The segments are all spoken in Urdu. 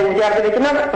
2000 ਦੇ ਵਿੱਚ ਨਾ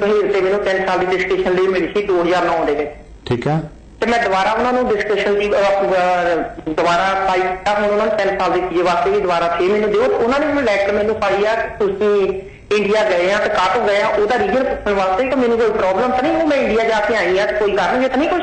ਬਹੀਰ ਤੇ ਮੈਨੂੰ 3 ਸਾਲ ਦੀ ਡਿਸਕਸ਼ਨ ਲਈ ਮਿਲੀ ਸੀ 2009 ਦੇ ਵਿੱਚ। ਠੀਕ ਹੈ। ਤੇ ਮੈਂ ਦੁਬਾਰਾ ਉਹਨਾਂ ਨੂੰ ਡਿਸਕਸ਼ਨ ਦੀ ਦੁਬਾਰਾ ਪਾਈ ਤਾਂ ਹੁਣ ਉਹਨਾਂ ਨੇ 3 ਸਾਲ ਦੀ ਚੀਜ਼ ਵਾਸਤੇ ਵੀ ਦੁਬਾਰਾ 6 ਮਹੀਨੇ ਦਿਓ। ਉਹਨਾਂ ਨੇ ਮੈਨੂੰ ਲੈਟਰ ਮੈਨੂੰ ਪਾਈ ਆ ਕਿ ਤੁਸੀਂ ਇੰਡੀਆ ਗਏ ਆ ਤੇ ਕਾਹਤੋਂ ਗਏ ਆ, ਉਹਦਾ ਰੀਜ਼ਨ ਪੁੱਛਣ ਵਾਸਤੇ ਕਿ ਮੈਨੂੰ ਕੋਈ ਪ੍ਰੋਬਲਮ ਤਾਂ ਨਹੀਂ, ਉਹ ਮੈਂ ਇੰਡੀਆ ਜਾ ਕੇ ਆਈ ਆ, ਕੋਈ ਕਰਨਗੇ ਤਾਂ ਨਹੀਂ ਕੁਛ।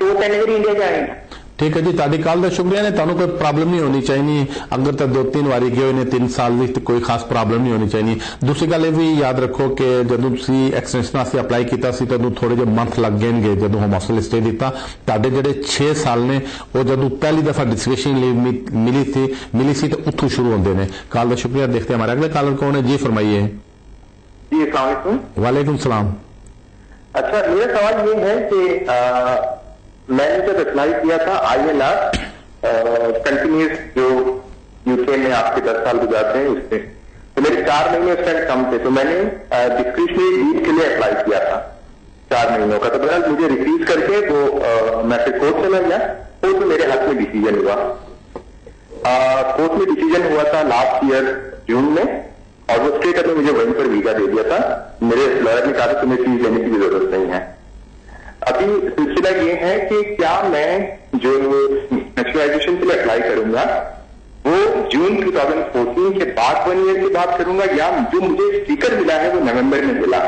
2-3 ਵਾਰੀ ਇੰਡੀਆ ਜਾ ਆਈ। ٹھیک ہے جی تاری کال کا شکریہ نے تمہیں کوئی پرابلم نہیں ہونی چاہیے اگر تو 2-3 واری گئے انہیں 3 سال کی کوئی خاص پرابلم نہیں ہونی چاہیے دوسری گل یہ بھی یاد رکھو کہ جدو تھی ایکسٹینشن واسطے اپلائی کیتا سی تدو تھوڑے جو منتھ لگ گئے گے جدو ہوم آفس اسٹے دیتا تاڈے جڑے 6 سال نے وہ جدو پہلی دفعہ ڈسکریشن لیو ملی سی تو اتو شروع ہوندے نے کال کا شکریہ دیکھتے ہیں ہمارے اگلے کالر کون ہے جی فرمائیے جی السلام علیکم وعلیکم السلام اچھا میرا سوال یہ ہے کہ میں نے جب اپلائی کیا تھا ILR کنٹینیوس جو UK میں آپ کے 10 سال گزارتے ہیں اس میں تو میرے 4 مہینے اس ٹائم کم تھے تو میں نے ڈسکریشنری لیو کے لیے اپلائی کیا تھا 4 مہینوں کا تو بہرحال مجھے ریفیوز کر کے وہ میں پھر کورٹ چلا گیا تو میرے ہاتھ میں ڈیسیجن ہوا کورٹ میں ڈیسیجن ہوا تھا لاسٹ ایئر جون میں اور وہ اسٹیٹ نے مجھے وہیں پر ویزا دے دیا تھا میرے لائر نے کہا تمہیں فیس دینے کی ضرورت نہیں ہے ابھی سلسلہ یہ ہے کہ کیا میں جو نیشنلائزیشن کے لیے اپلائی کروں گا وہ جون 2014 کے بعد 1 ایئر کی بات کروں گا یا جو مجھے اسٹیکر ملا ہے وہ نومبر میں ملا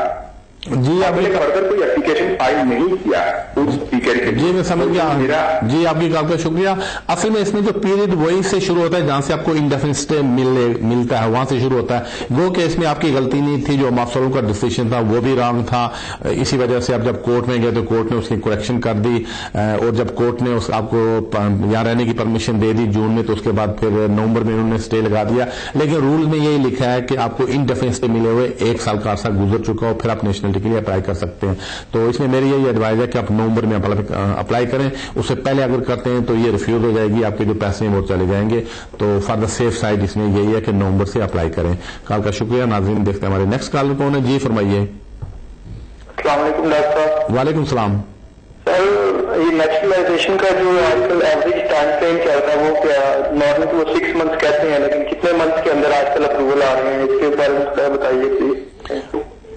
جی آپ نے فردر کوئی اپلیکیشن فائل نہیں کیا اس اسپیکر کے جی میں سمجھ گیا جی آپ کی کال کا شکریہ اصل میں اس میں جو پیریڈ وہی سے شروع ہوتا ہے جہاں سے آپ کو انڈیفینٹ اسٹے ملتا ہے وہاں سے شروع ہوتا ہے گو کہ اس میں آپ کی غلطی نہیں تھی جو مافسروں کا ڈسیشن تھا وہ بھی رانگ تھا اسی وجہ سے آپ جب کورٹ میں گئے تو کورٹ نے اس کی کریکشن کر دی اور جب کورٹ نے آپ کو یہاں رہنے کی پرمیشن دے دی جون میں تو اس کے بعد پھر نومبر میں انہوں نے اسٹے لگا دیا لیکن رول میں یہی لکھا ہے کہ آپ کو انڈیفینٹ اسٹے ملے ہوئے 1 سال کا عرصہ گزر چکا ہو پھر آپ نیشنل کے لیے اپلائی کر سکتے ہیں تو اس میں میری یہی ایڈوائز ہے کہ آپ نومبر میں اپلائی کریں اس سے پہلے اگر کرتے ہیں تو یہ ریفیوز ہو جائے گی آپ کے جو پیسے ہیں وہ چلے جائیں گے تو فار دا سیف سائڈ اس میں یہی ہے کہ نومبر سے اپلائی کریں کال کا شکریہ ناظرین دیکھتے ہیں ہمارے نیکسٹ کالر کون ہے جی فرمائیے السلام علیکم ڈاکٹر صاحب وعلیکم السلام سر یہ نیشنلائزیشن کا جو آج کل ایوریج ٹائم فریم چلتا ہے وہ کیا نارمل وہ 6 منتھ کہتے ہیں لیکن کتنے منتھ کے اندر آج کل اپروول آ رہے ہیں اس کے بارے میں بتائیے پلیز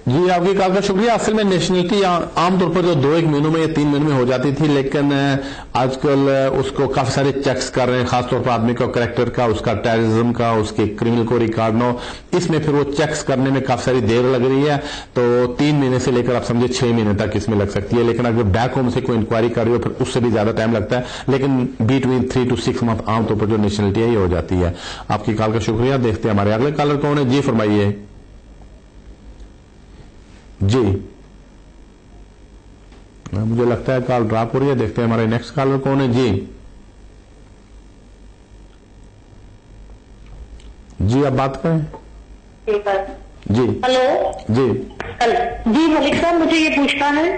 جی آپ کی کال کا شکریہ اصل میں نیشنلٹی عام طور پر جو 2-1 مہینوں میں یا 3 مہینوں میں ہو جاتی تھی لیکن آج کل اس کو کافی سارے چیکس کر رہے ہیں خاص طور پر آدمی کا کریکٹر کا اس کا ٹیررزم کا اس کے کرمنل کو ریکارڈ نو اس میں پھر وہ چیکس کرنے میں کافی ساری دیر لگ رہی ہے تو 3 مہینے سے لے کر آپ سمجھے 6 مہینے تک اس میں لگ سکتی ہے لیکن اگر بیک ہوم سے کوئی انکوائری کر رہی ہو پھر اس سے بھی زیادہ ٹائم لگتا ہے لیکن بٹوین 3 to 6 منتھ عام طور پر جو نیشنلٹی ہے یہ ہو جاتی ہے آپ کی کال کا شکریہ دیکھتے ہیں ہمارے اگلے کالر کون ہے جی فرمائیے جی مجھے لگتا ہے کال ڈراپ ہو رہی ہے دیکھتے ہیں ہمارے نیکسٹ کالر کون ہے جی جی آپ بات کریں جی ہلو جی جی ملک صاحب مجھے یہ پوچھنا ہے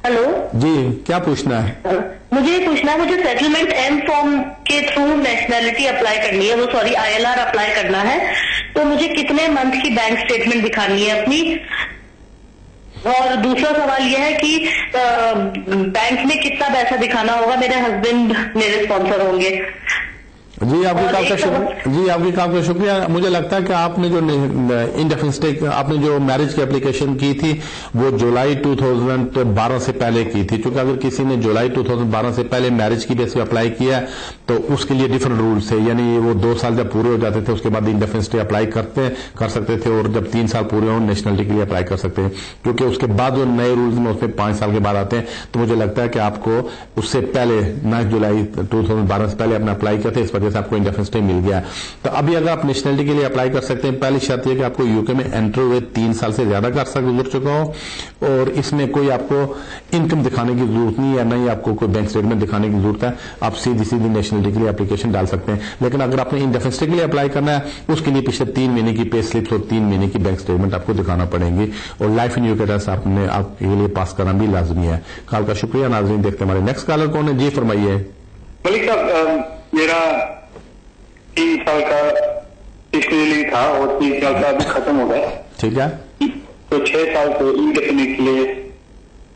ہلو جی کیا پوچھنا ہے مجھے یہ پوچھنا ہے مجھے سیٹلمنٹ ایم فارم کے تھرو نیشنلٹی اپلائی کرنی ہے وہ سوری ILR اپلائی کرنا ہے تو مجھے کتنے منتھ کی بینک اسٹیٹمنٹ دکھانی ہے اپنی اور دوسرا سوال یہ ہے کہ بینک میں کتنا پیسہ دکھانا ہوگا میرے ہسبینڈ میرے اسپانسر ہوں گے جی آپ کی کام کا شکریہ مجھے لگتا ہے کہ آپ نے جو انڈیفینٹ آپ نے جو میرج کی اپلیکیشن کی تھی وہ جولائی 2012 سے پہلے کی تھی چونکہ اگر کسی نے جولائی 2012 سے پہلے میرج کی بیس پہ اپلائی کیا تو اس کے لیے ڈفرنٹ رولس ہے یعنی وہ 2 سال جب پورے ہو جاتے تھے اس کے بعد انڈیفینٹ اپلائی کر سکتے تھے اور جب 3 سال پورے ہوں نیشنلٹی کے لیے اپلائی کر سکتے ہیں کیونکہ اس کے بعد جو نئے رولز میں اس میں 5 سال کے بعد آتے ہیں تو مجھے لگتا ہے کہ آپ کو اس سے پہلے 9 جولائی 2012 سے پہلے اپنا اپلائی کیا تھا اس وجہ سے آپ کو انڈیفینٹ مل گیا تو ابھی اگر آپ نیشنلٹی کے لیے اپلائی کر سکتے ہیں پہلی شرط یہ کہ آپ کو UK میں انٹر ہوئے 3 سال سے زیادہ کا عرصہ گزر چکا ہو اور اس میں کوئی آپ کو انکم دکھانے کی ضرورت نہیں ہے نہ ہی آپ کو کوئی بینک اسٹیٹمنٹ دکھانے کی ضرورت ہے آپ سیدھی نیشنلٹی کے لیے اپلیکیشن ڈال سکتے ہیں لیکن اگر آپ نے انڈیفینٹ کے لیے اپلائی کرنا ہے اس کے لیے پچھلے 3 مہینے کی پے سلپس اور 3 مہینے کی بینک اسٹیٹمنٹ آپ کو دکھانا پڑے گی اور لائف ان UK ٹیسٹ آپ کے لیے پاس کرنا بھی لازمی ہے کال کا شکریہ ناظرین دیکھتے ہیں ہمارے نیکسٹ کالر کون ہے جی فرمائیے ملک صاحب میرا 3 سال کا پچھلے تھا اور 3 سال کا ابھی ختم ہو گیا ٹھیک ہے تو 6 سال کو انڈیفینٹ کے لیے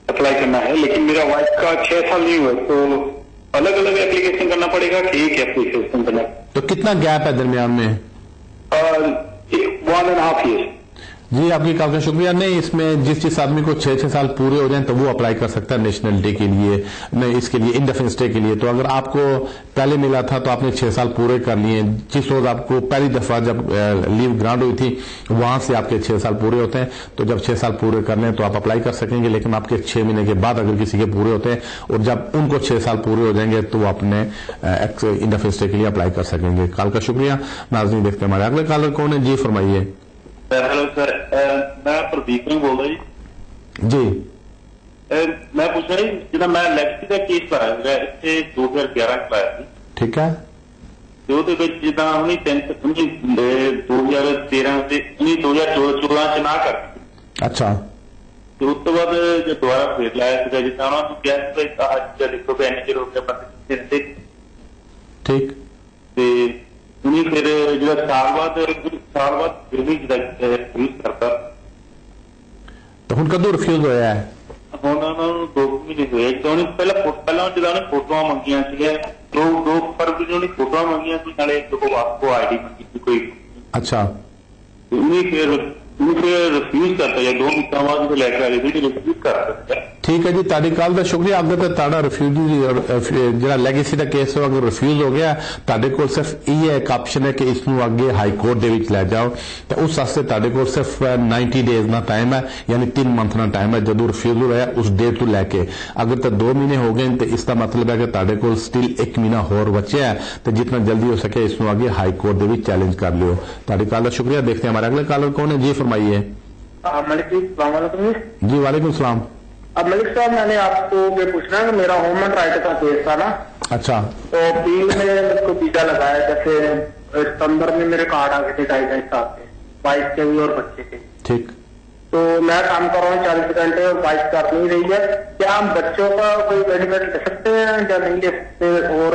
اپلائی کرنا ہے لیکن میرا وائف کا 6 سال نہیں ہوا تو الگ الگ اپلیکیشن کرنا پڑے گا کہ ایک اپلیکیشن کرنا تو کتنا گیپ ہے درمیان میں 1.5 years جی آپ کی کال کا شکریہ. نہیں اس میں جس آدمی کو 6 سال پورے ہو جائیں تو وہ اپلائی کر سکتا ہے نیشنلٹی کے لیے, نہیں اس کے لیے انڈیفینٹ اسٹے کے لیے. تو اگر آپ کو پہلے ملا تھا تو آپ نے 6 سال پورے کر لیے, جس روز آپ کو پہلی دفعہ جب لیو گرانٹ ہوئی تھی وہاں سے آپ کے 6 سال پورے ہوتے ہیں, تو جب 6 سال پورے کر لیں تو آپ اپلائی کر سکیں گے. لیکن آپ کے 6 مہینے کے بعد اگر کسی کے پورے ہوتے ہیں اور جب ان کو 6 سال پورے ہو جائیں گے تو وہ اپنے انڈیفینٹ اسٹے کے لیے اپلائی کر سکیں گے. کال کا شکریہ. ناظرین دیکھتے ہیں ہمارے اگلے کالر کون ہے. جی فرمائیے. ہیلو سر, میں پردیپ سنگھ بول رہا جی. میں پوچھ رہا جی جا میں لیگسی کا کیس لایا ہوا اتنے 2011 لایا سی. ٹھیک ہے. جدا 2013 سے 2014 نہ کر. اچھا. تو اس بعد جو دوبارہ پھر لایا سا جس طرح کیا لکھو پہ این ہو گیا بندے. ٹھیک. پھر جو سال بعد پھر بھی ریفیوز کرتا. تو ہوں کدو ریفیوز ہوا ہے؟ ہوں 2 مہینے ہوئے. پہلے جب فوٹو منگیاں سی 2 فروری نے فوٹو منگیاں آپ کو آئی ڈی منگی کوئی. اچھا. پھر ریفیوز کرتا یا 2 مہینوں بعد لے کر آئی ڈی ریفیوز کرتا. ٹھیک ہے جی, تاری کال کا شکریہ. اگر تا ریفیوجی جا لیگیسی کا کیس ہو اگر ریفیوز ہو گیا تارے کو صرف یہ ایک آپشن ہے کہ اس کو اگے ہائی کورٹ دے وچ لے جاؤ. تو اس واسطے تارے کو صرف 90 days نہ ٹائم ہے, یعنی 3 month نہ ٹائم ہے. جدو ریفیوز ہوا ہے اس ڈیٹ تو لے کے اگر تو 2 مہینے ہو گئے تو اس کا مطلب ہے کہ تارے کو سٹل 1 مہینہ ہور بچیا ہے. تو جتنا جلدی ہو سکے اس کو اگے ہائی کورٹ دے وچ چیلنج کر لیو. تاری کال کا شکریہ. دیکھتے ہیں ہمارے اگلے کالر کون ہے. جی فرمائیے. ملک جی السلام علیکم. جی وعلیکم السلام. اب ملک صاحب میں نے آپ کو یہ پوچھنا ہے کہ میرا ہیومن رائٹ کا کیس تھا نا. اچھا. تو اپیل میں اس کو ویزا لگایا, جیسے ستمبر میں میرے کارڈ آ گئے تھے 2.5 سال کے, 22 کے بھی اور بچے کے. ٹھیک. تو میں کام کر رہا ہوں 40 گھنٹے اور 22 کر نہیں رہی ہے. کیا ہم بچوں کا کوئی بینیفٹ لے سکتے ہیں یا نہیں لے سکتے؟ اور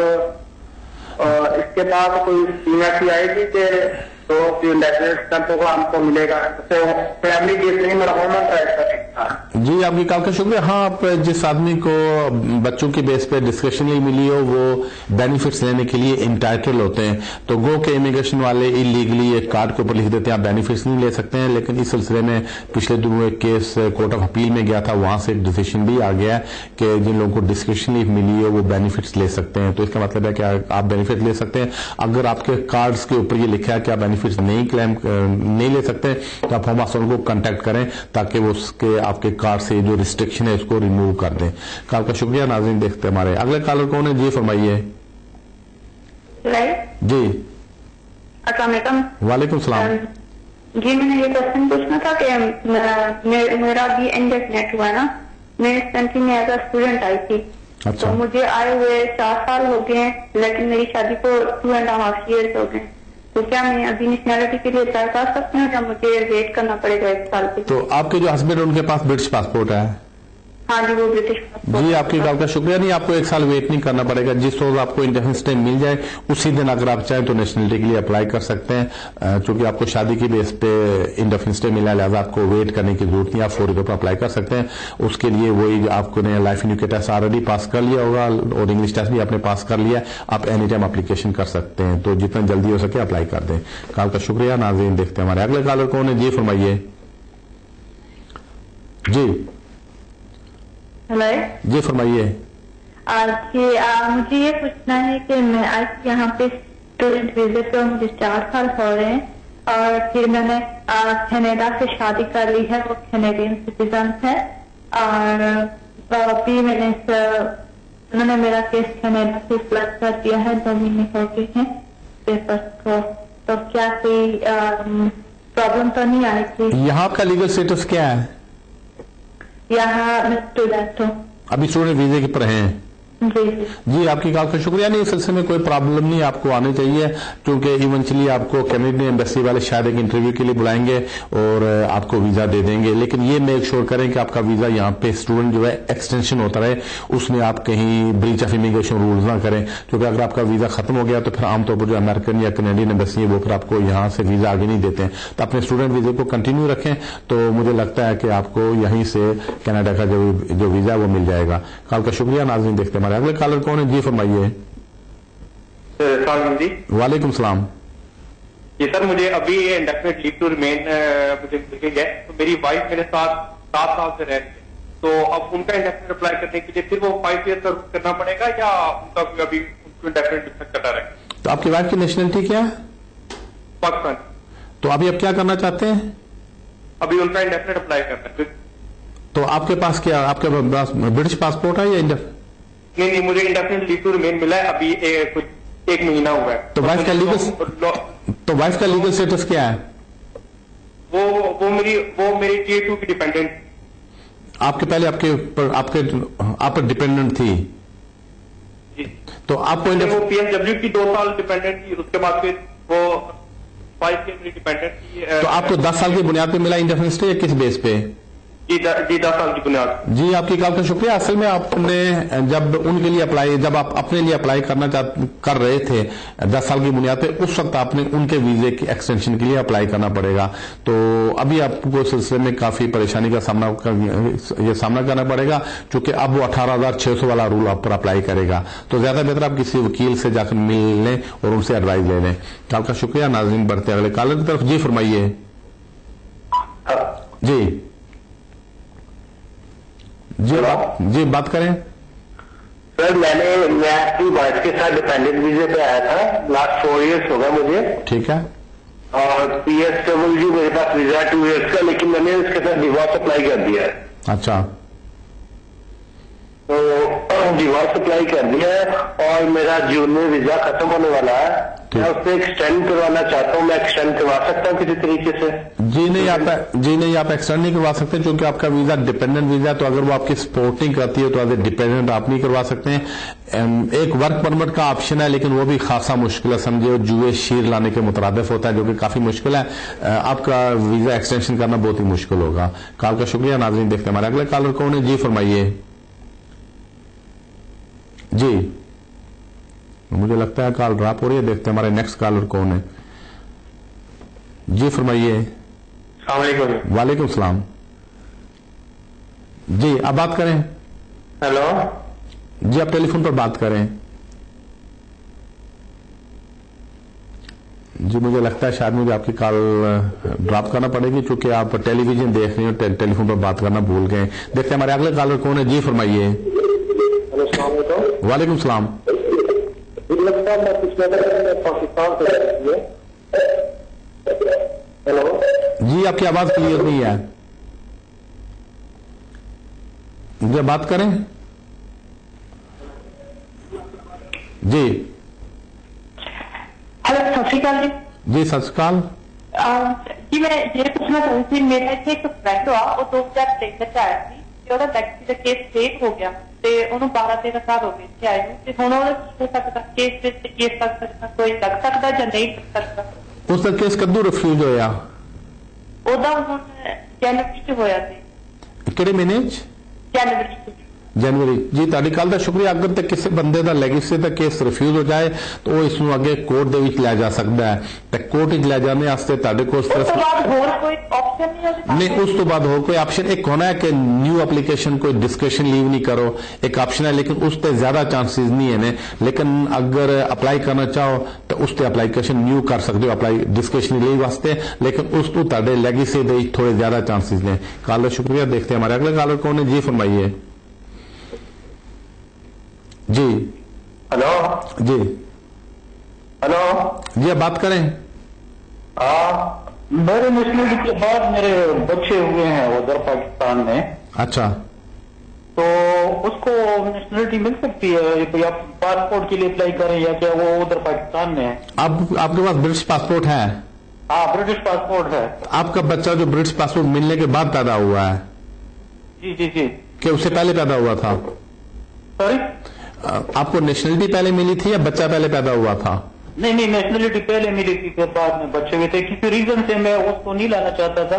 اس کے بعد کوئی اسکیم ایسی آئے گی کہ تو نیشنل اسٹمپوں کو ہم کو ملے گا؟ فیملی کیس نہیں, میرا ہیومن رائٹ کا کیس تھا. جی آپ کی کال کا شکریہ. ہاں آپ جس آدمی کو بچوں کی بیس پہ ڈسکشنلی ملی ہو وہ بینیفٹس لینے کے لیے انٹائٹل ہوتے ہیں. تو گو کہ امیگریشن والے انلیگلی ایک کارڈ کے اوپر لکھ دیتے ہیں آپ بینیفٹس نہیں لے سکتے ہیں. لیکن اس سلسلے میں پچھلے دنوں ایک کیس کورٹ آف اپیل میں گیا تھا, وہاں سے ایک ڈیسیشن بھی آ گیا ہے کہ جن لوگوں کو ڈسکشنلی ملی ہو وہ بینیفٹس لے سکتے ہیں. تو اس کا مطلب ہے کہ آپ بینیفٹ لے سکتے ہیں. اگر آپ کے کارڈز کے اوپر یہ لکھا ہے کہ آپ بینیفٹس نہیں کلیم نہیں لے سکتے تو آپ ہوم افسر کو کانٹیکٹ کریں تاکہ وہ اس کے آپ کے کارڈ سے جو ریسٹرکشن ہے اس کو ریموو کر دیں. کال کا شکریہ. ناظرین دیکھتے ہیں ہمارے اگلے کالر کون ہے. جی فرمائیے. جی السلام علیکم. وعلیکم السلام. جی میں نے یہ کوشچن پوچھنا تھا کہ میرا بھی انڈیفینٹ ہوا نا, میں اس کنٹری میں ایز اے اسٹوڈنٹ آئی تھی. اچھا. تو مجھے آئے ہوئے 4 سال ہو گئے ہیں, لیکن میری شادی کو 2.5 years ہو گئے. تو کیا میں ابھی نیشنلٹی کے لیے اپلائی کر سکتی ہوں یا مجھے ویٹ کرنا پڑے گا 1 سال کے؟ تو آپ کے جو ہسبینڈ ان کے پاس برٹش پاسپورٹ ہے؟ ہاں جی وہ برٹش پاسپورٹ. جی آپ کی کال کا شکریہ. نہیں آپ کو 1 سال ویٹ نہیں کرنا پڑے گا. جس روز آپ کو انڈیفینٹ اسٹے مل جائے اسی دن اگر آپ چاہیں تو نیشنلٹی کے لیے اپلائی کر سکتے ہیں. چونکہ آپ کو شادی کی بیس پہ انڈیفینٹ اسٹے ملا لہٰذا آپ کو ویٹ کرنے کی ضرورت نہیں, آپ فوری طور پر اپلائی کر سکتے ہیں. اس کے لیے وہی آپ کو لائف انیو کے ٹیسٹ آلریڈی پاس کر لیا ہوگا اور انگلش ٹیسٹ بھی آپ نے پاس کر لیا, آپ اینی ٹائم اپلیکیشن کر سکتے ہیں. تو جتنا جلدی ہو سکے اپلائی کر دیں. کال کا شکریہ. ناظرین دیکھتے ہیں ہمارے اگلے کالر کون ہے. جی فرمائیے. جی ہلو. جی فرمائیے. مجھے یہ پوچھنا ہے کہ میں آج یہاں پہ اسٹوڈنٹ ویزے پہ مجھے 4 سال ہو رہے ہیں اور پھر میں نے کینیڈا سے شادی کر لی ہے, وہ کینیڈین سٹیزن ہے. اور ابھی انہوں نے میرا کیس کینیڈا سے فلڈ کر دیا ہے, 2 مہینے ہو گئے ہیں پیپر کو. تو کیا کوئی پرابلم تو نہیں آئی تھی؟ یہاں کا لیگل اسٹیٹس کیا ہے؟ یہاں میں اسٹوڈنٹ ہوں. ابھی اسٹوڈنٹ ویزے کے پر ہیں؟ جی جی آپ کی کال کا شکریہ. نہیں اس سلسلے میں کوئی پرابلم نہیں آپ کو آنے چاہیے, کیونکہ ایونچولی آپ کو کینیڈین ایمبیسی والے شاید ایک انٹرویو کے لیے بلائیں گے اور آپ کو ویزا دے دیں گے. لیکن یہ میک شور کریں کہ آپ کا ویزا یہاں پہ اسٹوڈنٹ جو ہے ایکسٹینشن ہوتا رہے, اس میں آپ کہیں بریچ آف امیگریشن رولز نہ کریں. کیونکہ اگر آپ کا ویزا ختم ہو گیا تو پھر عام طور پر جو امریکن یا کینیڈین ایمبیسی ہے وہ پھر آپ کو یہاں سے ویزا آگے نہیں دیتے ہیں. تو اپنے اسٹوڈنٹ ویزے کو کنٹینیو رکھیں تو مجھے لگتا ہے کہ آپ کو یہیں سے کینیڈا کا جو ویزا وہ مل جائے گا. کال کا شکریہ. ناظرین دیکھتے ہیں ہمارے اگلے کالر کون ہے. جی فرمائیے. جی وعلیکم السلام. جی سر مجھے ابھی انڈیفینٹ لیو ٹو ریمین مجھے مل گئی ہے. تو میری وائف میرے ساتھ 7 سال سے رہ رہی ہے, تو اب ان کا انڈیفینٹ اپلائی کرنے کے لیے پھر وہ 5 ایئر کرنا پڑے گا یا ان کا ابھی ان کو انڈیفینٹ کرنا رہے گا؟ تو آپ کی وائف کی نیشنلٹی کیا ہے؟ پاکستان. تو ابھی آپ کیا کرنا چاہتے ہیں؟ ابھی ان کا انڈیفینٹ اپلائی کرنا ہے. تو آپ کے پاس کیا, آپ کے پاس برٹش پاسپورٹ ہے یا نہیں, مجھے انڈیفینٹ لیو ٹو ریمین ملا ہے, ابھی کچھ 1 مہینہ ہوا ہے. تو وائف کا لیگل اسٹیٹس کیا ہے؟ وہ میری Tier 2 کی ڈیپینڈنٹ. آپ کے پہلے آپ پر ڈیپینڈنٹ تھی. جی. تو آپ کو وہ PSW کی 2 سال ڈیپینڈنٹ تھی, اس کے بعد پھر وہ 5 ایئر میری ڈیپینڈنٹ تھی. تو آپ کو 10 سال کی بنیاد پہ ملا انڈیفینٹ اسٹے یا کس بیس پہ؟ جی 10 سال کی بنیاد. جی آپ کی کال کا شکریہ. اصل میں آپ نے جب ان کے لیے جب آپ اپنے لیے اپلائی کر رہے تھے 10 سال کی بنیاد پہ, اس وقت آپ نے ان کے ویزے کی ایکسٹینشن کے لیے اپلائی کرنا پڑے گا. تو ابھی آپ کو اس سلسلے میں کافی پریشانی کا سامنا کرنا پڑے گا, چونکہ اب وہ 18,600 والا رول آپ پر اپلائی کرے گا. تو زیادہ بہتر آپ کسی وکیل سے جا کر مل لیں اور ان سے ایڈوائز لے لیں. کال کا شکریہ. ناظرین بڑھتے اگلے کالر کی طرف. جی فرمائیے. جی بات کریں. سر میں اپنی وائف کے ساتھ ڈیپینڈنٹ ویزے پہ آیا تھا. لاسٹ 4 ایئرس ہوگا مجھے. ٹھیک ہے. اور PSW میرے پاس ویزا 2 ایئرس کا, لیکن میں نے اس کے ساتھ ڈیوارس اپلائی کر دیا ہے. اچھا. تو ڈیوارس اپلائی کر دیا ہے اور میرا جون میں ویزا ختم ہونے والا ہے. میں اس سے ایکسٹینڈ کروانا چاہتا ہوں. میں ایکسٹینڈ کروا سکتا ہوں کسی طریقے سے؟ جی نہیں, آپ ایکسٹینڈ نہیں کروا سکتے کیونکہ آپ کا ویزا ڈیپینڈنٹ ویزا ہے. تو اگر وہ آپ کی سپورٹ نہیں کرتی ہے تو ایز اے ڈیپینڈنٹ آپ نہیں کروا سکتے ہیں. ایک ورک پرمٹ کا آپشن ہے, لیکن وہ بھی خاصا مشکل ہے. سمجھے جوئے شیر لانے کے مترادف ہوتا ہے, جو کہ کافی مشکل ہے. آپ کا ویزا ایکسٹینشن کرنا بہت ہی مشکل ہوگا. کال کا شکریہ. ناظرین دیکھتے ہیں ہمارے اگلے کالر کون ہے. جی فرمائیے. جی مجھے لگتا ہے کال ڈراپ ہو رہی ہے. دیکھتے ہیں ہمارے نیکسٹ کالر کون ہے. جی فرمائیے. السلام علیکم. وعلیکم السلام. جی آپ بات کریں. ہیلو. جی آپ ٹیلی فون پر بات کریں. جی مجھے لگتا ہے شاید مجھے آپ کی کال ڈراپ کرنا پڑے گی, چونکہ آپ ٹیلی ویژن دیکھ رہے ہیں, ٹیلی فون پر بات کرنا بھول گئے. دیکھتے ہیں ہمارے اگلے کالر کون ہے. جی فرمائیے. السلام علیکم. وعلیکم السلام. ہیلو. جی آپ کی آواز کلیئر نہیں ہے. جی بات کریں. جی ہلو ست شری اکال. جی ست شری اکال. جی میں یہ پوچھنا چاہتی تھی, میرا ایک فرینڈ ہوا, وہ 2013 ਚ ਆਇਆ ਸੀ ਤੇ ਉਹਦਾ ਟੈਕਸੀ ਦਾ ਕੇਸ ਫੇਕ ਹੋ ਗਿਆ ਤੇ ਉਹਨੂੰ 12-13 ਸਾਲ ਹੋ ਗਏ ਇੱਥੇ ਆਏ ਨੂੰ. ਤੇ ਹੁਣ ਉਹ ਹੋ ਸਕਦਾ ਕੇਸ ਵਿੱਚ ਕੇਸ ਲੱਗ ਸਕਦਾ, ਕੋਈ ਲੱਗ ਸਕਦਾ ਜਾਂ ਨਹੀਂ ਲੱਗ ਸਕਦਾ? ਉਸ ਦਾ ਕੇਸ ਕਦੋਂ ਰਿਫਿਊਜ਼ ਹੋਇਆ? ਉਹਦਾ ਹੁਣ ਜਨਵਰੀ ਚ ਹੋਇਆ ਸੀ. ਕਿਹੜੇ ਮਹੀਨੇ ਚ? ਜਨਵਰੀ ਚ. جنوری. جی تاری کال کا شکریہ. اگر تک کسی بندے the legacy the case refuse ہو جائے تو وہ اس نو اگے کورٹ دے وچ لے جا سکتا ہے. تے کورٹ وچ لے جانے واسطے تہاڈے کول صرف نہیں, اس تو بعد ہو کوئی آپشن ایک ہونا ہے کہ نیو اپلیکیشن کوئی ڈسکشن لیو نہیں کرو, ایک آپشن ہے, لیکن اس تے زیادہ چانسز نہیں ہیں. لیکن اگر اپلائی کرنا چاہو تو اس تے اپلیکیشن نیو کر سکتے ہو اپلائی ڈسکشن لیو واسطے, لیکن اس تو تہاڈے لیگسی دے تھوڑے زیادہ چانسز نے. کال کا شکریہ. دیکھتے ہیں ہمارے اگلے کالر کون ہے. جی فرمائیے. جی ہلو. جی ہلو. جی آپ بات کریں. میرے نیشنلٹی کے بعد میرے بچے ہوئے ہیں ادھر پاکستان میں. اچھا. تو اس کو نیشنلٹی مل سکتی ہے یا پاسپورٹ کے لیے اپلائی کریں یا کیا وہ ادھر پاکستان میں ہے؟ آپ کے پاس برٹش پاسپورٹ ہے؟ ہاں برٹش پاسپورٹ ہے. آپ کا بچہ جو برٹش پاسپورٹ ملنے کے بعد پیدا ہوا ہے؟ جی جی جی. کہ اس سے پہلے پیدا ہوا تھا؟ سوری, آپ کو نیشنلٹی پہلے ملی تھی یا بچہ پہلے پیدا ہوا تھا؟ نہیں نیشنلٹی پہلے ملی تھی, پھر بعد میں بچے ہوئے تھے. کسی ریزن سے میں اس کو نہیں لانا چاہتا تھا,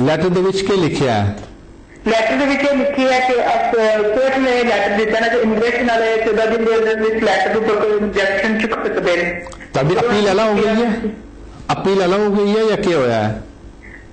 ਲੈਟਰ ਦੇ ਵਿੱਚ ਕੀ ਲਿਖਿਆ ਹੈ? ਲੈਟਰ ਦੇ ਵਿੱਚ ਇਹ ਲਿਖਿਆ ਹੈ ਕਿ ਕੋਰਟ ਨੇ ਲੈਟਰ ਦਿੱਤਾ ਨਾ ਕਿ ਇਮੀਗ੍ਰੇਸ਼ਨ ਵਾਲੇ 14 ਦਿਨ ਦੇ ਵਿੱਚ ਲੈਟਰ ਦੇ ਉੱਪਰ ਕੋਈ ਆਬਜੈਕਸ਼ਨ ਚੁੱਕ ਸਕਦੇ ਨੇ। ਤੁਹਾਡੀ ਅਪੀਲ ਅਲਾ ਹੋ ਗਈ ਹੈ? ਅਪੀਲ ਅਲਾ ਹੋ ਗਈ ਹੈ ਜਾਂ ਕੀ ਹੋਇਆ ਹੈ?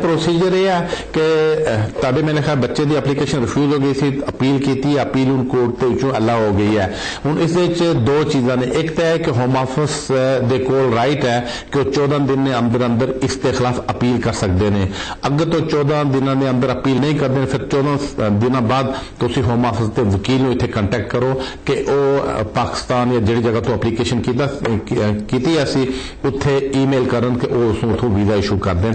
ਪ੍ਰੋਸੀਜਰ ਇਹ ਹੈ ਕਿ ਤੁਹਾਡੇ ਮੇਰੇ ਖਿਆਲ ਬੱਚੇ ਦੀ ਐਪਲੀਕੇਸ਼ਨ ਰਿਫਿਊਜ਼ ਹੋ ਗਈ ਸੀ, ਅਪੀਲ ਕੀਤੀ, ਅਪੀਲ ਹੁਣ ਕੋਰਟ ਦੇ ਵਿੱਚੋਂ ਅਲਾ ਹੋ ਗਈ ਹੈ। ਹੁਣ ਇਸ ਦੇ ਵਿੱਚ ਦੋ ਚੀਜ਼ਾਂ ਨੇ। ਇੱਕ ਤਾਂ ਹੈ ਕਿ ਹੋਮ ਆਫਿਸ ਦੇ ਕੋਲ ਰਾਈਟ ਹੈ ਕਿ ਉਹ 14 ਦਿਨ ਦੇ ਅੰਦਰ ਅੰਦਰ ਇਸ ਦੇ ਖਿਲਾਫ ਅਪੀਲ ਕਰ ਸਕਦੇ ਨੇ। ਅਗਰ ਤੋਂ 14 ਦਿਨਾਂ ਦੇ ਅੰਦਰ ਅਪੀਲ ਨਹੀਂ ਕਰਦੇ ਨੇ, ਫਿਰ 14 ਦਿਨਾਂ ਬਾਅਦ ਤੁਸੀਂ ਹੋਮ ਆਫਿਸ ਦੇ ਵਕੀਲ ਨੂੰ ਇੱਥੇ ਕੰਟੈਕਟ ਕਰੋ ਕਿ ਉਹ ਪਾਕਿਸਤਾਨ ਜਾਂ ਜਿਹੜੀ ਜਗ੍ਹਾ ਤੋਂ ਐਪਲੀਕੇਸ਼ਨ ਕੀਤੀ ਅਸੀਂ ਉੱਥੇ ਈਮੇਲ ਕਰਨ ਕਿ ਉਹ ਉਥੋਂ ਵੀਜ਼ਾ ਇਸ਼ੂ ਕਰ ਦੇਣ।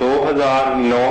2009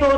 2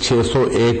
601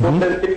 6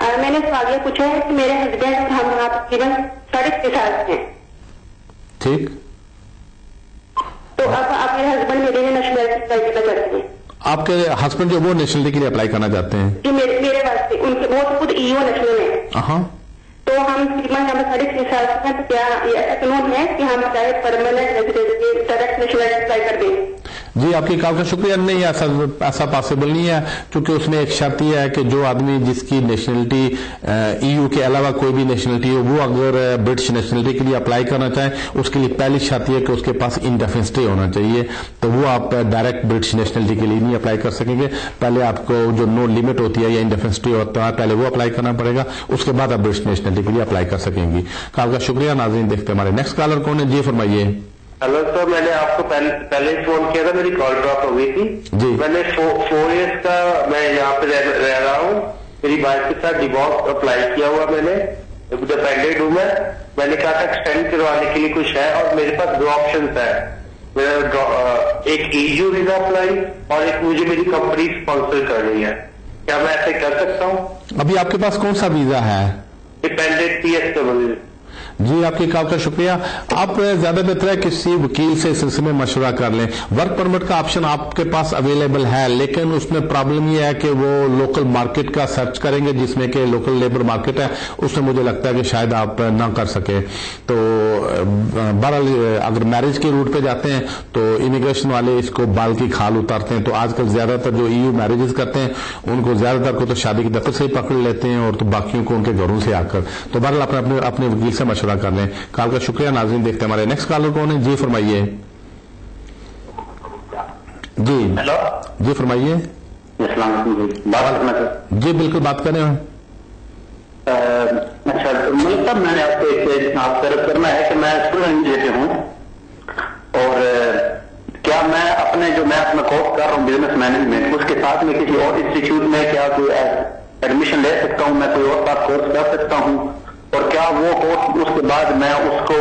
میں نے سوال یہ پوچھا ہے کہ میرے ہسبینڈ اور ہم آپ تقریباً 6.5 سال ہیں، ٹھیک. تو اب میرے ہسبینڈ میرے لیے نیشنلٹی اپلائی کرنا چاہتے ہیں. آپ کے ہسبینڈ جو وہ نیشنلٹی کے لیے اپلائی کرنا چاہتے ہیں؟ جی میرے واسطے ان کے وہ خود EU نیشنل ہے. ہاں. تو ہم تقریباً 6.5 سال سے ہیں، تو کیا یہ ایسا قانون ہے کہ ہم چاہے permanent resident direct nationality apply کر دیں؟ جی آپ کی کال کا شکریہ. نہیں ایسا پاسبل نہیں ہے، کیونکہ اس میں ایک شرط یہ ہے کہ جو آدمی جس کی نیشنلٹی EU کے علاوہ کوئی بھی نیشنلٹی ہو، وہ اگر برٹش نیشنلٹی کے لیے اپلائی کرنا چاہیں، اس کے لیے پہلی شرط یہ کہ اس کے پاس انڈیفینٹ اسٹے ہونا چاہیے. تو وہ آپ ڈائریکٹ برٹش نیشنلٹی کے لیے نہیں اپلائی کر سکیں گے. پہلے آپ کو جو نو لمٹ ہوتی ہے یا انڈیفینٹ اسٹے ہوتا ہے، پہلے وہ اپلائی کرنا پڑے گا، اس کے بعد آپ برٹش نیشنلٹی کے لیے اپلائی کر سکیں گی. کال کا شکریہ. ناظرین دیکھتے ہمارے نیکسٹ کالر کون ہے. جی فرمائیے. ہلو سر، میں نے آپ کو پہلے ہی فون کیا تھا، میری کال ڈراپ ہو گئی تھی. جی. میں نے 4 ایئرس کا میں یہاں پہ رہ رہا ہوں. میری وائف کے ساتھ ڈیوورس اپلائی کیا ہوا میں نے، ڈیپینڈنٹ ہوں میں نے کہا تھا ایکسٹینڈ کروانے کے لیے کچھ ہے، اور میرے پاس 2 آپشنس ہیں. ایک EU ویزا اپلائی اور ایک مجھے میری کمپنی اسپانسر کر رہی ہے. کیا میں ایسے کر سکتا ہوں؟ ابھی آپ کے پاس کون سا ویزا ہے؟ Dependent PSW. جی آپ کی کال کا شکریہ. آپ زیادہ بہتر ہے کسی وکیل سے اس سلسلے میں مشورہ کر لیں. ورک پرمٹ کا آپشن آپ کے پاس اویلیبل ہے، لیکن اس میں پرابلم یہ ہے کہ وہ لوکل مارکیٹ کا سرچ کریں گے، جس میں کہ لوکل لیبر مارکیٹ ہے، اس میں مجھے لگتا ہے کہ شاید آپ نہ کر سکے. تو بہرحال اگر میرج کے روٹ پہ جاتے ہیں تو امیگریشن والے اس کو بال کی کھال اتارتے ہیں. تو آج کل زیادہ تر جو EU میرجز کرتے ہیں ان کو زیادہ تر کو تو شادی کے دفتر سے ہی پکڑ لیتے ہیں، اور تو باقیوں کو ان کے گھروں سے آ کر. تو بہرحال اپنے وکیل سے مشورہ کر لیں. کال کا شکریہ. ناظرین دیکھتے ہیں ہمارے نیکسٹ کالر کون ہے. جی فرمائیے. جی ہیلو. جی فرمائیے. السلام علیکم. بات کرنا سر. جی بالکل بات کریں. اچھا ملک صاحب، میں نے آپ کو آپ طرف کرنا ہے کہ میں اسٹوڈنٹ جیسے ہوں، اور کیا میں اپنا کورس کر رہا ہوں بزنس مینجمنٹ، اس کے ساتھ میں کسی اور انسٹیٹیوٹ میں کیا کوئی ایڈمیشن لے سکتا ہوں؟ میں کوئی اور کا کورس کر سکتا ہوں؟ اور کیا وہ کورس اس کے بعد میں اس کو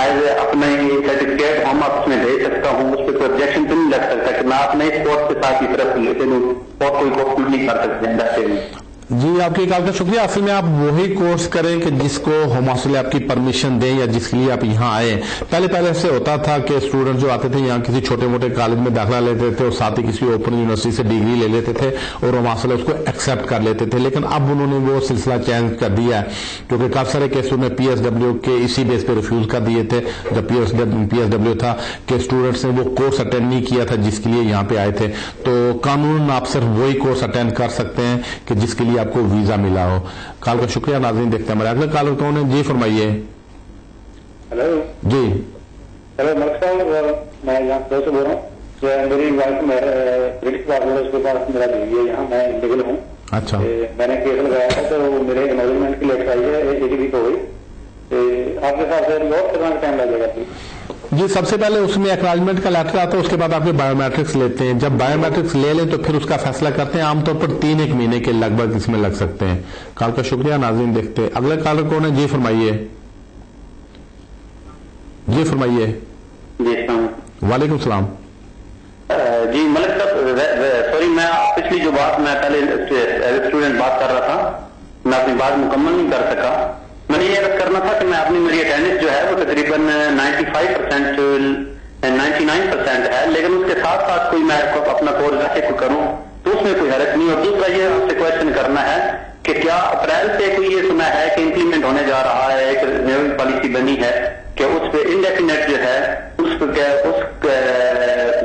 ایز اے اپنے سرٹیفکیٹ ہوم آفس میں دے سکتا ہوں؟ اس پہ کوئی آبجیکشن تو نہیں لگ سکتا کہ میں اپنے اس کورس کے ساتھ کی طرف لیتے ہوں اور کوئی کورس نہیں کر سکتے؟ جی آپ کی کال کا شکریہ. اصل میں آپ وہی کورس کریں کہ جس کو ہوم آفس آپ کی پرمیشن دیں یا جس کے لیے آپ یہاں آئے. پہلے ایسے ہوتا تھا کہ اسٹوڈنٹ جو آتے تھے یہاں کسی چھوٹے موٹے کالج میں داخلہ لیتے تھے اور ساتھ ہی کسی اوپن یونیورسٹی سے ڈگری لے لیتے تھے اور ہوم آفس اس کو ایکسپٹ کر لیتے تھے. لیکن اب انہوں نے وہ سلسلہ چینج کر دیا ہے، کیونکہ کافی سارے کیسوں میں PSW کے اسی بیس پہ ریفیوز کر دیے تھے. جب PSW تھا کہ اسٹوڈنٹس نے وہ کورس اٹینڈ نہیں کیا تھا جس کے لیے یہاں پہ آئے تھے. تو قانون آپ صرف وہی کورس اٹینڈ کر سکتے ہیں کہ جس کے لیے آپ کو ویزا ملا ہو. کال کا شکریہ. ناظرین دیکھتے ہیں ہمارے اگلے کالر کون ہے. جی فرمائیے. ہلو. جی ہلو ملک صاحب، میں یہاں سے بول رہا ہوں. میری وائف برٹش پاسپورٹ، اس کے پاس میرا بیوی ہے، یہاں میں لیگل ہوں. اچھا. میں نے کیس لگایا تھا تو میرے انوالومنٹ کی لیٹر آئی ہے 1 ویک ہو گئی. آپ کے ساتھ بہت کتنا ٹائم لگے گا؟ جی سب سے پہلے اس میں ایکنالجمنٹ کا لیٹر آتا ہے، اس کے بعد آپ کے بایو میٹرکس لیتے ہیں. جب بایو میٹرکس لے لیں تو پھر اس کا فیصلہ کرتے ہیں. عام طور پر 3-1 مہینے کے لگ بھگ اس میں لگ سکتے ہیں. کال کا شکریہ. ناظرین دیکھتے ہیں اگلے کالر کون ہے. جی فرمائیے. جی فرمائیے. جی وعلیکم السلام. جی ملک صاحب، سوری میں پچھلی جو بات میں پہلے اسٹوڈنٹ بات کر رہا تھا، میں اپنی بات مکمل نہیں کر سکا. میں نے یہ عرض کرنا تھا کہ میں اپنی میری اٹینڈنس جو ہے وہ تقریباً 95% 99% ہے، لیکن اس کے ساتھ ساتھ کوئی میں اپنا کورس ایسے کو کروں تو اس میں کوئی حرج نہیں. اور دوسرا یہ آپ سے کوشچن کرنا ہے کہ کیا اپریل سے کوئی یہ سنا ہے کہ امپلیمنٹ ہونے جا رہا ہے، ایک نیو پالیسی بنی ہے کہ اس پہ انڈیفینٹ جو ہے اس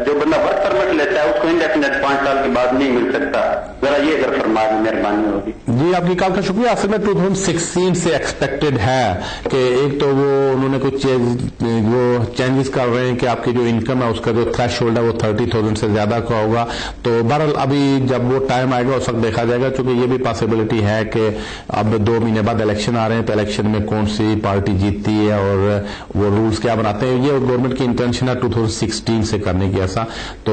جو بندہ ورک پرمٹ لیتا ہے اس کو انڈیفینٹ 5 سال کے بعد نہیں مل سکتا. ذرا یہ اگر فرما دیں مہربانی ہوگی. جی آپ کی کال کا شکریہ. اصل میں 2016 سے ایکسپیکٹڈ ہے کہ ایک تو وہ انہوں نے کچھ چینجز کر رہے ہیں کہ آپ کی جو انکم ہے اس کا جو تھریش ہولڈ ہے وہ 30,000 سے زیادہ کا ہوگا. تو بہرحال ابھی جب وہ ٹائم آئے گا اس وقت دیکھا جائے گا، چونکہ یہ بھی پاسبلٹی ہے کہ اب 2 مہینے بعد الیکشن آ رہے ہیں تو الیکشن میں کون سی پارٹی جیتتی ہے اور وہ رولز کیا بناتے ہیں. یہ گورنمنٹ کی انٹینشن ہے 2016 سے کرنے کی ایسا. تو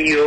EU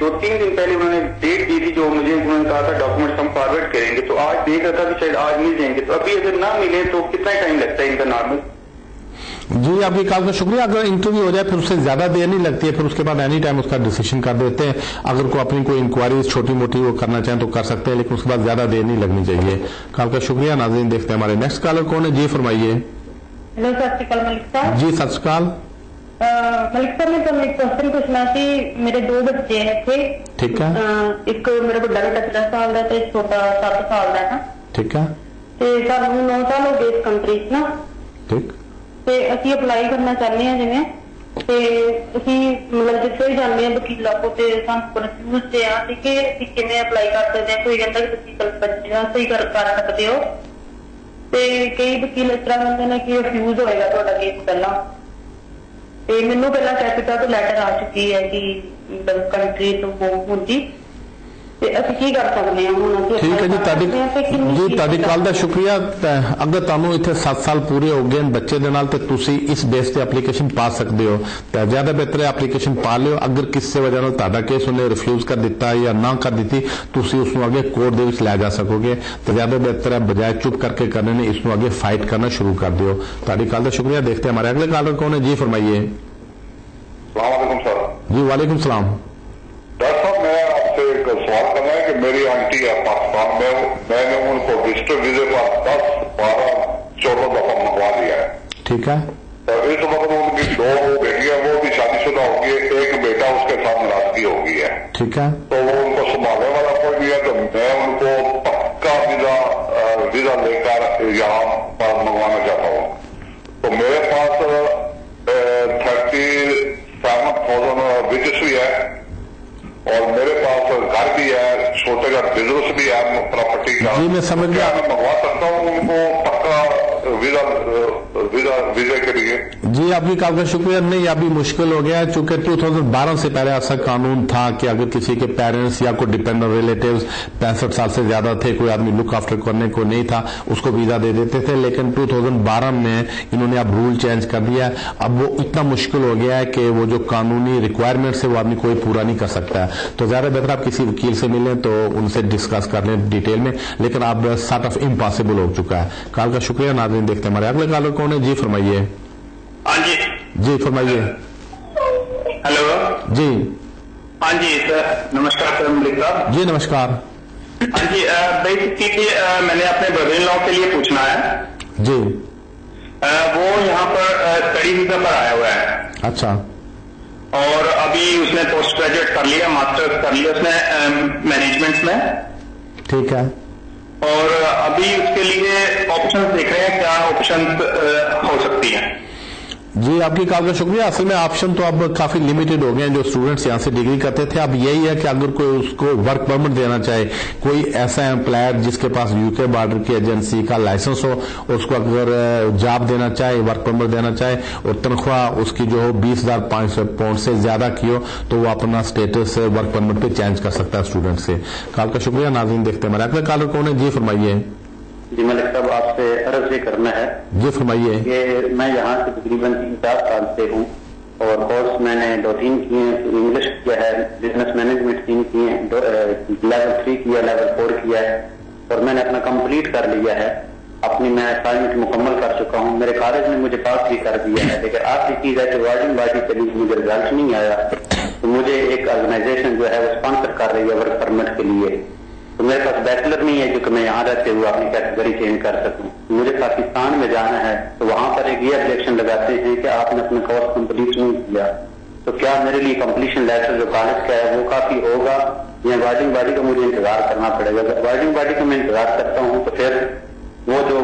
2-3 دن پہلے انہوں نے ڈیٹ دی تھی جو مجھے انہوں نے کہا تھا ڈاکومنٹس ہم فارورڈ کریں گے, تو آج دیکھ رہا تھا کہ شاید آج مل جائیں گے, تو ابھی اگر نہ ملے تو کتنا ٹائم لگتا ہے ان کا نارمل؟ جی آپ کی کال کا شکریہ. اگر انٹرویو ہو جائے پھر اس سے زیادہ دیر نہیں لگتی ہے, پھر اس کے بعد اینی ٹائم اس کا ڈیسیشن کر دیتے ہیں. اگر کوئی اپنی کوئی انکوائریز چھوٹی موٹی وہ کرنا چاہیں تو کر سکتے ہیں, لیکن اس کے بعد زیادہ دیر نہیں لگنی چاہیے. کال کا شکریہ. ناظرین دیکھتے ہیں ہمارے نیکسٹ کالر کون ہے. جی فرمائیے. ہیلو سر شری ملک صاحب. جی ست شری اکال. ملک صاحب میں تمہیں ایک کوشچن پوچھنا سی. میرے 2 بچے تھے, ٹھیک ہے, ایک میرا بڑا بیٹا 13 سال کا تے چھوٹا 7 سال کا ہے, ٹھیک ہے, تے سر 9 سال ہو گئے اس کنٹری نا, ٹھیک, تے اسی اپلائی کرنا چاہتے ہیں جویں, تے اسی مطلب جتنے بھی جانے ہیں وکیلاں کو تے سان کنفیوز تے آ کہ کیویں اپلائی کر سکتے ہیں. کوئی کہندا کہ تسی بچے صحیح کر سکتے ہو, تے کئی وکیل اس طرح کہندے نے کہ ریفیوز ہوئے گا تہاڈا کیس پہلا, تے مینوں پہلا کیپٹل تو لیٹر آ چکی ہے کہ مطلب کنٹری تو ہوندی, تے اسی کی کر سکتے ہیں ہن؟ ٹھیک ہے جی تہاڈی کال دا شکریہ. اگر تانوں اتنے 7 سال پورے ہو گئے بچے دے نال تے تسی اس بیس تے اپلیکیشن پا سکتے ہو, تے زیادہ بہتر ہے اپلیکیشن پا لیو. اگر کسی وجہ نال تہاڈا کیس انہیں ریفیوز کر دیتا یا نہ کر دیتی تسی اس نو اگے کورٹ دے وچ لے جا سکو گے, تے زیادہ بہتر ہے بجائے چپ کر کے کرنے نے اس نو اگے فائٹ کرنا شروع کر دیو. تہاڈی کال دا شکریہ. دیکھتے ہیں ہمارے اگلے کالر کون ہے. جی فرمائیے. السلام علیکم سر. جی وعلیکم السلام. ڈاکٹر صاحب میں آپ سے ایک سوال کرنا ہے کہ میری آنٹی ہے پاکستان میں نے ان کو وزٹر ویزے پر 10-12-14 دفعہ منگوا دیا ہے, ٹھیک ہے, اس وقت ان کی 2 بیٹیاں وہ بھی شادی شدہ ہوگی, ایک بیٹا اس کے ساتھ ناراضگی ہو گئی ہے, ٹھیک ہے, تو وہ ان کو سنبھالنے والا کوئی بھی ہے, تو میں ان کو پکا ویزا لے کر یہاں پر منگوانا چاہتا ہوں. تو میرے پاس 37,000 وزٹس بھی ہے, اور میرے پاس گھر بھی ہے, چھوٹے گھر بزنس بھی ہے پراپرٹی کا. جی میں سمجھ گیا. میں منگوا سکتا ہوں ان کو پکا ویزے کے لیے؟ جی آپ کی کال کا شکریہ. نہیں ابھی مشکل ہو گیا ہے, چونکہ 2012 سے پہلے ایسا قانون تھا کہ اگر کسی کے پیرنٹس یا کوئی ڈیپینڈنٹ ریلیٹیوز 65 سال سے زیادہ تھے, کوئی آدمی لک آفٹر کرنے کو نہیں تھا, اس کو ویزا دے دیتے تھے. لیکن 2012 میں انہوں نے اب رول چینج کر دیا. اب وہ اتنا مشکل ہو گیا ہے کہ وہ جو قانونی ریکوائرمنٹس ہے وہ آدمی کوئی پورا نہیں کر سکتا ہے. تو زیادہ بہتر آپ کسی وکیل سے ملیں تو ان سے ڈسکس کر لیں ڈیٹیل میں, لیکن اب سارٹ آف امپاسبل ہو چکا ہے. کال کا شکریہ. ناظرین دیکھتے ہیں ہمارے اگلے کالر کون ہے. جی فرمائیے. ہاں جی. جی فرمائیے. ہیلو. جی. ہاں جی سر نمسکار سر ملک صاحب. جی نمسکار. ہاں جی بیسکلی میں نے اپنے بردر ان لا کے لیے پوچھنا ہے. جی. وہ یہاں پر اسٹڈی ویزا پر آیا ہوا ہے. اچھا. اور ابھی اس نے پوسٹ گریجویٹ کر لیا, ماسٹر کر لیا اس نے مینجمنٹ میں, ٹھیک ہے, اور ابھی اس کے لیے آپشن دیکھ رہے ہیں کیا آپشن ہو سکتی ہیں. جی آپ کی کال کا شکریہ. اصل میں آپشن تو اب کافی لمیٹڈ ہو گئے ہیں جو اسٹوڈنٹس یہاں سے ڈگری کرتے تھے. اب یہی ہے کہ اگر کوئی اس کو ورک پرمٹ دینا چاہے, کوئی ایسا امپلائر جس کے پاس UK بارڈر کی ایجنسی کا لائسنس ہو, اس کو اگر جاب دینا چاہے, ورک پرمٹ دینا چاہے, اور تنخواہ اس کی جو ہو 20,500 پاؤنڈ سے زیادہ کی ہو, تو وہ اپنا اسٹیٹس ورک پرمٹ پہ چینج کر سکتا ہے اسٹوڈنٹ سے. کال کا شکریہ. ناظرین دیکھتے ہیں ہمارے اگلے کالر کون ہے. جی فرمائیے. جی ملک صاحب آپ سے عرض یہ کرنا ہے. جی فرمائیے. کہ میں یہاں سے تقریباً 3-4 سال سے ہوں, اور کورس میں نے 2-3 کیے ہیں. انگلش کیا ہے, بزنس مینجمنٹ 3 کیے ہیں, لیول 3 کیا, لیول 4 کیا ہے, اور میں نے اپنا کمپلیٹ کر لیا ہے. اپنی میں اسائنمنٹ مکمل کر چکا ہوں. میرے کالج نے مجھے پاس بھی کر دیا ہے. لیکن آخری چیز ہے کہ وارڈنگ باڈی کے لیے مجھے رزلٹ نہیں آیا, تو مجھے ایک آرگنائزیشن جو ہے وہ اسپانسر کر رہی ہے ورک پرمٹ کے لیے. تو میرے پاس بیچلر نہیں ہے جو کہ میں یہاں رہتے ہوئے اپنی کیٹیگری چینج کر سکوں. مجھے پاکستان میں جانا ہے, تو وہاں پر ایک یہ الیکشن لگاتے ہیں کہ آپ نے اپنا کورس کمپلیٹ نہیں کیا, تو کیا میرے لیے کمپلیشن لیٹر جو کالج کا ہے وہ کافی ہوگا, یا وارڈنگ باڈی کا مجھے انتظار کرنا پڑے گا؟ اگر وارڈنگ باڈی کا میں انتظار کرتا ہوں تو پھر وہ جو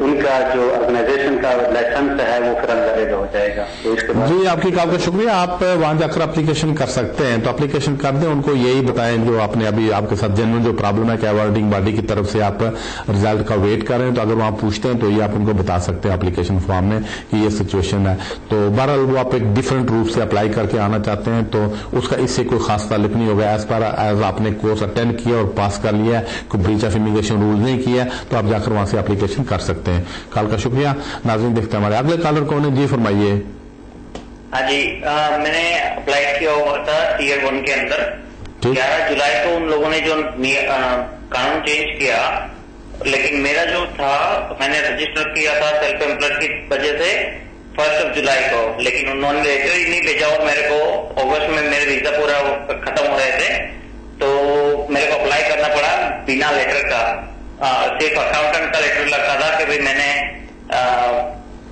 ان کا جو آرگنائزیشن کا لائسنس ہے وہ پھر انگریز ہو جائے گا. تو اس کے بعد جی آپ کی کال کا شکریہ. آپ وہاں جا کر اپلیکیشن کر سکتے ہیں, تو اپلیکیشن کر دیں. ان کو یہی بتائیں جو آپ نے ابھی آپ کے ساتھ جنرل جو پرابلم ہے کہ وارڈنگ باڈی کی طرف سے آپ ریزلٹ کا ویٹ کر رہے ہیں, تو اگر وہاں پوچھتے ہیں تو یہ آپ ان کو بتا سکتے ہیں اپلیکیشن فارم میں کہ یہ سچویشن ہے. تو بہرحال وہ آپ ایک ڈفرینٹ روپ سے اپلائی کر کے آنا چاہتے ہیں, تو اس کا اس سے کوئی خاص تعلق نہیں ہوگا. ایز آپ نے کورس اٹینڈ کیا اور پاس کر لیا ہے, کوئی بریچ آف امیگریشن رول نہیں کیا, تو آپ جا کر وہاں سے اپلیکیشن کر سکتے ہیں. کال کا شکریہ. ناظرین دیکھتے ہیں ہمارے اگلے کالر کون ہے. جی فرمائیے. ہاں جی، میں نے اپلائی کیا ہوا تھا ٹیئر 1 کے اندر. 11 جولائی کو ان لوگوں نے جو قانون چینج کیا، لیکن میرا جو تھا میں نے رجسٹر کیا تھا سیلف امپلائڈ کی وجہ سے 1 جولائی کو، لیکن انہوں نے لیٹر ہی نہیں بھیجا اور میرے کو اگست میں میرے ویزا پورا ختم ہو رہے تھے تو میرے کو اپلائی کرنا پڑا بنا لیٹر کا. صرف اکاؤنٹنٹ کا لیٹر لگتا تھا کہ بھائی میں نے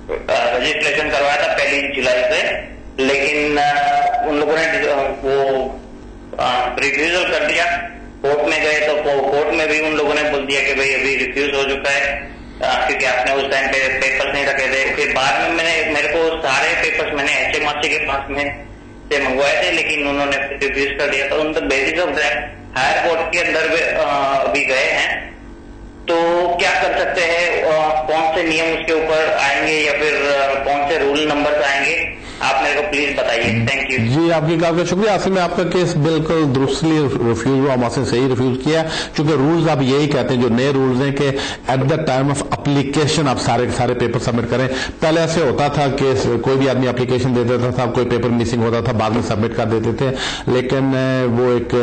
رجسٹریشن کروایا تھا 1 جولائی سے، لیکن ان لوگوں نے وہ ریفیوزل کر دیا. کورٹ میں گئے تو کورٹ میں بھی ان لوگوں نے بول دیا کہ بھائی ابھی ریفیوز ہو چکا ہے کیونکہ آپ نے اس ٹائم پہ پیپرز نہیں رکھے تھے. پھر بعد میں میرے کو سارے پیپرز میں نے HMRC کے پاس میں سے منگوائے تھے، لیکن انہوں نے ریفیوز کر دیا. تو in the basis of that high court کے اندر ابھی گئے ہیں. تو کیا کر سکتے ہیں، کون سے نیم اس کے اوپر آئیں گے یا پھر کون سے رول نمبر آئیں گے، آپ میرے کو پلیز بتائیے. Thank you. جی آپ کی کال کا شکریہ. اصل میں آپ کا کیس بالکل درستلی ریفیوز ہوا، ہم سے صحیح ریفیوز کیا، چونکہ رولز آپ یہی کہتے ہیں جو نئے رولز ہیں کہ at the time of application آپ سارے کے سارے پیپر سبمٹ کریں. پہلے ایسے ہوتا تھا کہ کوئی بھی آدمی اپلیکیشن دے دیتا تھا، کوئی پیپر مسنگ ہوتا تھا، بعد میں سبمٹ کر دیتے تھے. لیکن وہ ایک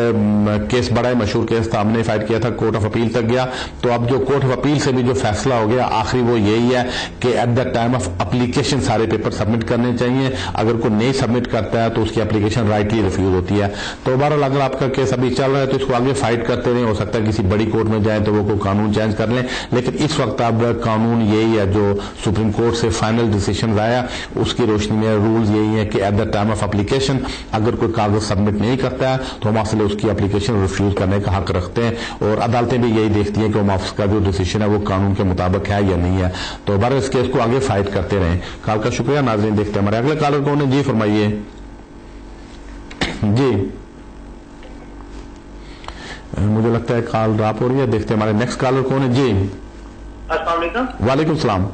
کیس بڑا ہی مشہور کیس تھا، ہم نے فائٹ کیا تھا، کورٹ آف اپیل تک گیا. تو اب جو کورٹ آف اپیل سے بھی جو فیصلہ ہو گیا آخری وہ یہی ہے کہ at the time of application سارے پیپر سبمٹ کرنے چاہیے. اگر کوئی نہیں سبمٹ کرتا ہے تو اس کی اپلیکیشن رائٹلی ریفیوز ہوتی ہے. تو بہرحال اگر آپ کا کیس ابھی چل رہا ہے تو اس کو آگے فائٹ کرتے رہیں. ہو سکتا ہے کسی بڑی کورٹ میں جائیں تو وہ کوئی قانون چینج کر لیں، لیکن اس وقت اب قانون یہی ہے جو سپریم کورٹ سے فائنل ڈیسیشن آیا اس کی روشنی میں رولز یہی ہے کہ at the time of application اگر کوئی کاغذ سبمٹ نہیں کرتا ہے تو ہم اصل اس کی اپلیکیشن ریفیوز کرنے کا حق رکھتے ہیں. اور عدالتیں بھی یہی دیکھتی ہیں کہ ہوم آفس کا جو ڈیسیشن ہے وہ قانون کے مطابق ہے یا نہیں ہے. تو بہرحال اس کیس کو آگے فائٹ کرتے رہیں. کال کا شکریہ. ناظرین دیکھتے ہیں ہمارے اگلے کالر کون ہے. جی فرمائیے. جی مجھے لگتا ہے کال ڈراپ ہو رہی ہے. دیکھتے ہیں ہمارے نیکسٹ کالر کون ہے. جی السلام علیکم. وعلیکم السلام.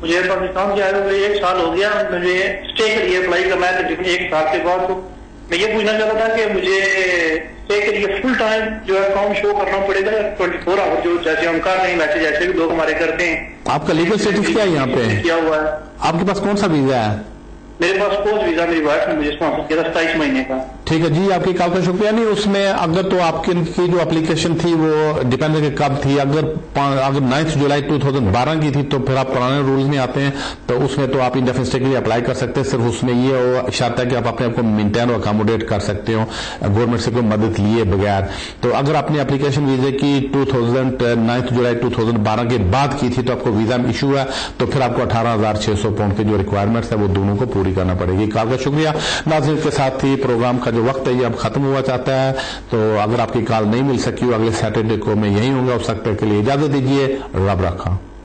مجھے پاکستان سے آئے ہوئے 1 سال ہو گیا، مجھے اسٹے کے لیے اپلائی کرنا ہے تقریباً 1 سال کے بعد. تو میں یہ پوچھنا چاہتا تھا کہ مجھے اسٹے کے لیے فل ٹائم جو ہے فارم شو کرنا پڑے گا یا 24 آور جو جیسے ہم کر رہے ہیں ویسے جیسے بھی لوگ ہمارے کرتے ہیں. آپ کا لیگل اسٹیٹس کیا ہے یہاں پہ؟ کیا ہوا ہے. آپ کے پاس کون سا ویزا ہے؟ میرے پاس اسپوز ویزا میری وائف نے مجھے اسپانسر کیا تھا 27 مہینے کا. ٹھیک ہے جی آپ کی کال کا شکریہ. نہیں اس میں اگر تو آپ کی جو اپلیکیشن تھی وہ ڈیپینڈ ہے کہ کب تھی. اگر 9 جولائی 2012 کی تھی تو پھر آپ پرانے رولز میں آتے ہیں تو اس میں تو آپ انڈیفینڈ اسٹے کے لیے اپلائی کر سکتے ہیں. صرف اس میں یہ شرط ہے کہ آپ اپنے آپ کو مینٹین اور اکاموڈیٹ کر سکتے ہو گورنمنٹ سے کوئی مدد لیے بغیر. تو اگر آپ نے اپلیکیشن ویزے کی 9 جولائی 2012 کے بعد کی تھی تو آپ کو ویزا ایشو ہے تو پھر آپ کو 18,600 پاؤنڈ کی جو ریکوائرمنٹس ہے وہ دونوں کو پوری کرنا پڑے گی. کال کا شکریہ. ناظرین کے ساتھ ہی پروگرام کا جو وقت ہے یہ اب ختم ہوا چاہتا ہے. تو اگر آپ کی کال نہیں مل سکی ہو اگلے سیٹرڈے کو میں یہیں ہوں گا. اس وقت کے لیے اجازت دیجیے. رب رکھا.